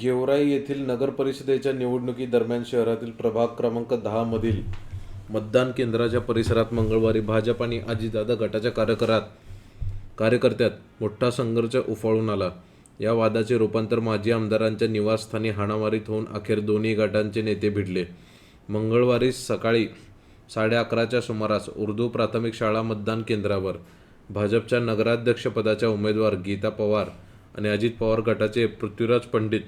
गेवराई येथील नगरपरिषदेच्या निवडणुकीदरम्यान शहरातील प्रभाग क्रमांक 10 मधील मतदान केंद्राच्या परिसरात मंगळवारी भाजप आणि अजितदादा गटाच्या कार्यकर्त्यात मोठा संघर्ष उफाळून आला. या वादाचे रूपांतर माजी आमदारांच्या निवासस्थानी हाणामारीत होऊन अखेर दोन्ही गटांचे नेते भिडले. मंगळवारी सकाळी 11:30च्या सुमारास उर्दू प्राथमिक शाळा मतदान केंद्रावर भाजपच्या नगराध्यक्षपदाच्या उमेदवार गीता पवार आणि अजित पवार गटाचे पृथ्वीराज पंडित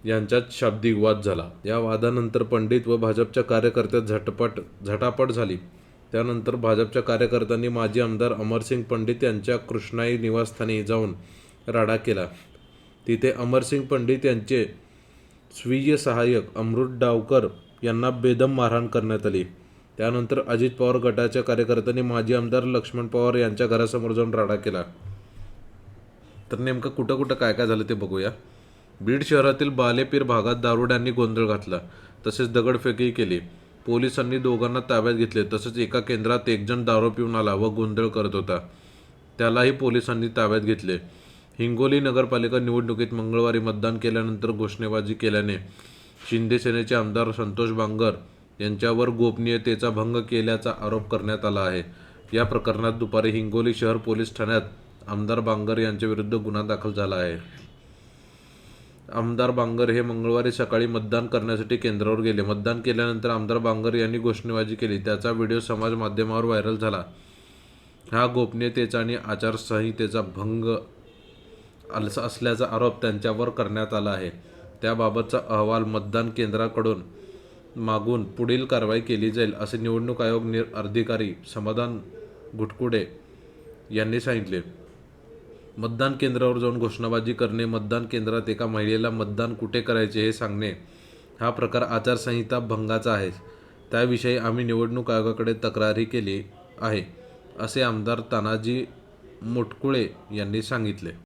यांच्यात शाब्दिक वाद झाला. या वादानंतर पंडित व भाजपच्या कार्यकर्त्यात झटापट झाली. त्यानंतर भाजपच्या कार्यकर्त्यांनी माजी आमदार अमरसिंग पंडित यांच्या कृष्णाई निवासस्थानी जाऊन राडा केला. तिथे अमरसिंग पंडित यांचे स्वीय सहाय्यक अमृत डावकर यांना बेदम मारहाण करण्यात आली. त्यानंतर अजित पवार गटाच्या कार्यकर्त्यांनी माजी आमदार लक्ष्मण पवार यांच्या घरासमोर जाऊन राडा केला. तर नेमकं कुठं काय झालं ते बघूया. बीड शहरातील बालेपीर भागात दारुड्यांनी गोंधळ घातला, तसेच दगडफेकही केली. पोलिसांनी दोघांना ताब्यात घेतले. तसेच एका केंद्रात एक जण दारू पिऊन आला व गोंधळ करत होता, त्यालाही पोलिसांनी ताब्यात घेतले. हिंगोली नगरपालिका निवडणुकीत मंगळवारी मतदान केल्यानंतर घोषणाबाजी केल्याने शिंदे सेनेचे आमदार संतोष बांगर यांच्यावर गोपनीयतेचा भंग केल्याचा आरोप करण्यात आला आहे. या प्रकरणात दुपारी हिंगोली शहर पोलीस ठाण्यात आमदार बांगर यांच्याविरुद्ध गुन्हा दाखल झाला आहे. आमदार बांगर हे मंगळवारी सकाळी मतदान करण्यासाठी केंद्रावर गेले. मतदान केल्यानंतर आमदार बांगर यांनी घोषणाबाजी केली. त्याचा व्हिडिओ समाज माध्यमावर व्हायरल झाला. हा गोपनीयतेचा आणि आचारसंहितेचा भंग असल्याचा आरोप त्यांच्यावर करण्यात आला आहे. त्याबाबतचा अहवाल मतदान केंद्राकडून मागून पुढील कारवाई केली जाईल, असे निवडणूक आयोग अधिकारी समाधान घुटकुडे यांनी सांगितले. मतदान केंद्रावर जाऊन घोषणाबाजी करणे, मतदान केंद्रात एका महिलेला मतदान कुठे करायचे हे सांगणे हा प्रकार आचारसंहिता भंगाचा आहे. त्याविषयी आम्ही निवडणूक आयोगाकडे तक्रारही केली आहे, असे आमदार तानाजी मुटकुळे यांनी सांगितले.